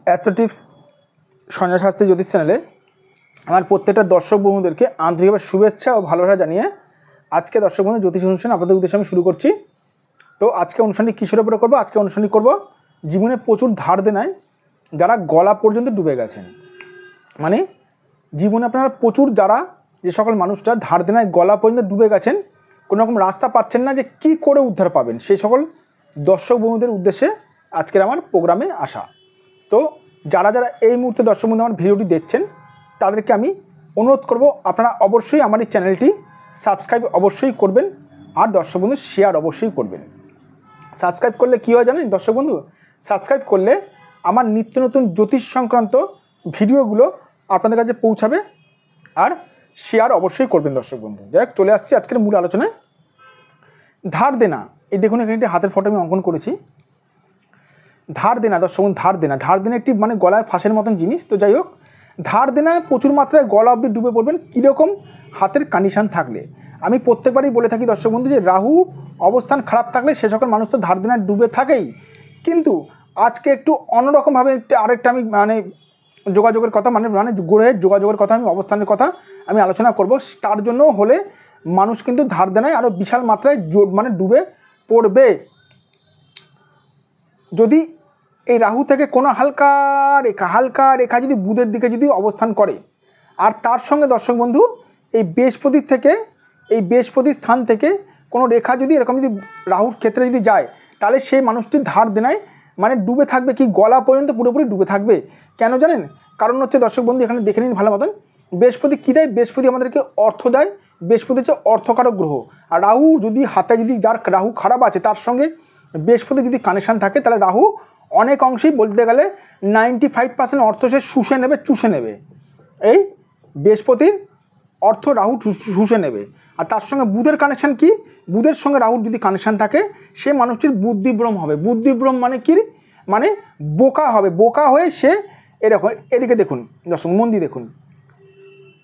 Astro tips Sanjay Shastri জ্যোতিষ চ্যানেলে আমার প্রত্যেকটা দর্শক বন্ধুদেরকে আন্তরিকভাবে শুভেচ্ছা ও ভালোবাসা জানিয়ে আজকে দর্শক বন্ধু জ্যোতিষ অনুষ্ঠান আপনাদের উদ্দেশ্যে আমি শুরু করছি। তো আজকে অনুষ্ঠানটি কিসের উপরে করবো? আজকে অনুষ্ঠানটি করব জীবনে প্রচুর ধার দেনায় যারা গলা পর্যন্ত ডুবে গেছেন, মানে জীবনে আপনারা প্রচুর যারা যে সকল মানুষরা ধার দেনায় গলা পর্যন্ত ডুবে গেছেন, কোনো রকম রাস্তা পাচ্ছেন না যে কি করে উদ্ধার পাবেন, সেই সকল দর্শক বন্ধুদের উদ্দেশ্যে আজকের আমার প্রোগ্রামে আসা। তো যারা যারা এই মুহূর্তে দর্শক বন্ধু আমার ভিডিওটি দেখছেন তাদেরকে আমি অনুরোধ করব, আপনারা অবশ্যই আমার এই চ্যানেলটি সাবস্ক্রাইব অবশ্যই করবেন আর দর্শক বন্ধু শেয়ার অবশ্যই করবেন। সাবস্ক্রাইব করলে কী হয় জানেন দর্শক বন্ধু? সাবস্ক্রাইব করলে আমার নিত্য নতুন জ্যোতিষ সংক্রান্ত ভিডিওগুলো আপনাদের কাছে পৌঁছাবে আর শেয়ার অবশ্যই করবেন দর্শক বন্ধু। যাই হোক, চলে আসছি আজকের মূল আলোচনায়। ধার দেনা, এই দেখুন এখানে একটি হাতের ফটো আমি অঙ্কন করেছি। ধার দেনা দর্শক বন্ধু, ধার দেনা একটি মানে গলায় ফাঁসের মতন জিনিস। তো যাই হোক, ধার দেনায় প্রচুর মাত্রায় গলা অবধি ডুবে পড়বেন কীরকম হাতের কন্ডিশান থাকলে। আমি প্রত্যেকবারই বলে থাকি দর্শক বন্ধু যে রাহু অবস্থান খারাপ থাকলে সে সকল মানুষ তো ধার দেনায় ডুবে থাকেই, কিন্তু আজকে একটু অন্যরকমভাবে আরেকটা আমি মানে যোগাযোগের কথা মানে গ্রহের যোগাযোগের কথা, আমি অবস্থানের কথা আমি আলোচনা করব। তার জন্য হলে মানুষ কিন্তু ধার দেনায় আরও বিশাল মাত্রায় মানে ডুবে পড়বে। যদি এই রাহু থেকে কোনো হালকা রেখা যদি বুধের দিকে যদি অবস্থান করে, আর তার সঙ্গে দর্শক বন্ধু এই বৃহস্পতির স্থান থেকে কোনো রেখা যদি এরকম যদি রাহুর ক্ষেত্রে যদি যায়, তাহলে সেই মানুষটি ধার দেনায় মানে ডুবে থাকবে, কি গলা পর্যন্ত পুরোপুরি ডুবে থাকবে। কেন জানেন? কারণ হচ্ছে দর্শক বন্ধু এখানে দেখে নিন ভালো মতন, বৃহস্পতি কী দেয়? বৃহস্পতি আমাদেরকে অর্থ দেয়। বৃহস্পতি হচ্ছে অর্থকারক গ্রহ। আর রাহু যদি হাতে যদি যার রাহু খারাপ আছে তার সঙ্গে বৃহস্পতি যদি কানেকশান থাকে, তাহলে রাহু অনেক অংশেই বলতে গেলে 95% অর্থ সে চুষে নেবে। এই বৃহস্পতির অর্থ রাহু শুষে নেবে। আর তার সঙ্গে বুধের কানেকশান কি? বুধের সঙ্গে রাহুর যদি কানেকশান থাকে, সে মানুষটির বুদ্ধিভ্রম হবে। বুদ্ধিভ্রম মানে কি? মানে বোকা হবে। বোকা হয়ে সে এরকম, এদিকে দেখুন দর্শক মন দিয়ে দেখুন,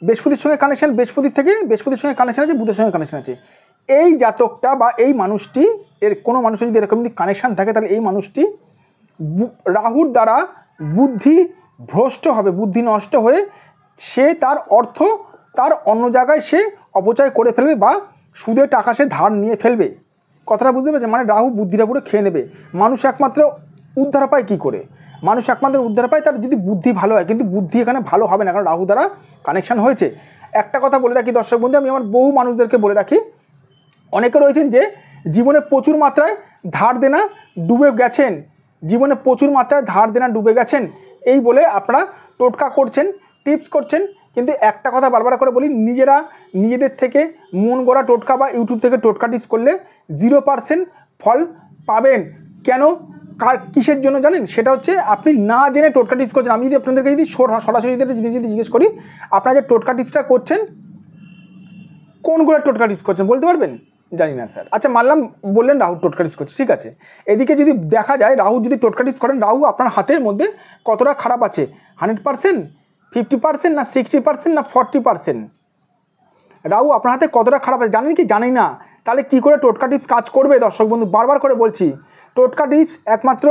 বৃহস্পতির সঙ্গে কানেকশান, বৃহস্পতির সঙ্গে কানেকশান আছে, বুধের সঙ্গে কানেকশান আছে। এই জাতকটা বা এই মানুষটি, এর কোনো মানুষের যদি এরকম যদি কানেকশান থাকে, তাহলে এই মানুষটি রাহুর দ্বারা বুদ্ধি ভ্রষ্ট হবে, বুদ্ধি নষ্ট হয়ে সে তার অর্থ তার অন্য জায়গায় সে অপচয় করে ফেলবে বা সুদের টাকা সে ধার নিয়ে ফেলবে। কথাটা বুঝতে পেরেছে? মানে রাহু বুদ্ধিটা পুরো খেয়ে নেবে। মানুষ একমাত্র উদ্ধার পায় কী করে? মানুষ একমাত্র উদ্ধার পায় তার যদি বুদ্ধি ভালো হয়, কিন্তু বুদ্ধি এখানে ভালো হবে না, কারণ রাহু দ্বারা কানেকশান হয়েছে। একটা কথা বলে রাখি দর্শক বন্ধু, আমি আমার বহু মানুষদেরকে বলে রাখি, অনেকে রয়েছেন যে জীবনে প্রচুর মাত্রায় ধার দেনা ডুবে গেছেন, এই বলে আপনারা টোটকা করছেন, টিপস করছেন, কিন্তু একটা কথা বারবার করে বলি, নিজেদের থেকে মন গড়া টোটকা বা ইউটিউব থেকে টোটকা টিপস করলে 0% ফল পাবেন। কেন? কিসের জন্য জানেন? সেটা হচ্ছে আপনি না জেনে টোটকা টিপস করছেন। আমি যদি আপনাদেরকে যদি সরাসরি যদি জিজ্ঞেস করি, আপনারা যে টোটকা টিপসটা করছেন কোন গ্রহের টোটকা টিপস করছেন বলতে পারবেন? জানি না স্যার। আচ্ছা মানলাম, বললেন রাহু টোটকা টিপস করছে, ঠিক আছে। এদিকে যদি দেখা যায় রাহু যদি টোটকা টিপস করেন, রাহু আপনার হাতের মধ্যে কতটা খারাপ আছে? 100%, 50%, না 60%, না 40%? রাহু আপনার হাতে কতটা খারাপ আছে জানেন কি? জানি না। তাহলে কি করে টোটকা টিপস কাজ করবে দর্শক বন্ধু? বারবার করে বলছি, টোটকা টিপস একমাত্র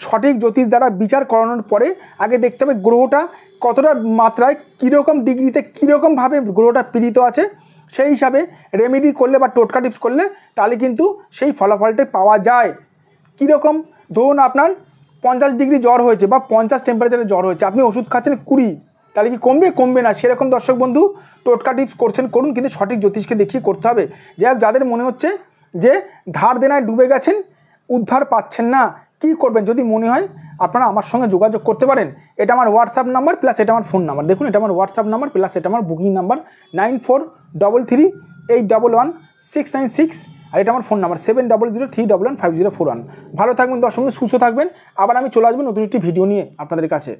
সঠিক জ্যোতিষ দ্বারা বিচার করানোর পরে আগে দেখতে হবে গ্রহটা কতটা মাত্রায়, কীরকম ডিগ্রিতে, কীরকমভাবে গ্রহটা পীড়িত আছে, সেই হিসাবে রেমেডি করলে বা টোটকা টিপস করলে তাহলে কিন্তু সেই ফলাফলটা পাওয়া যায়। কীরকম? ধরুন আপনার 50 ডিগ্রি জ্বর হয়েছে বা 50 টেম্পারেচারে জ্বর হয়েছে, আপনি ওষুধ খাচ্ছেন 20, তাহলে কি কমবে না? সেরকম দর্শক বন্ধু টোটকা টিপস করুন, কিন্তু সঠিক জ্যোতিষকে দেখিয়ে করতে হবে। যাদের মনে হচ্ছে যে ধার দেনায় ডুবে গেছেন, উদ্ধার পাচ্ছেন না, কি করবেন? যদি মনে হয় আপনারা আমার সঙ্গে যোগাযোগ করতে পারেন। এটা আমার হোয়াটসঅ্যাপ নাম্বার প্লাস এটা আমার ফোন নাম্বার। দেখুন, এটা আমার হোয়াটসঅ্যাপ নাম্বার প্লাস এটা আমার বুকিং নাম্বার 9433811696, আর এটা আমার ফোন নাম্বার 7003115041। ভালো থাকবেন দর্শক বন্ধু, সুস্থ থাকবেন। আবার আমি চলে আসবো নতুন একটি ভিডিও নিয়ে আপনাদের কাছে।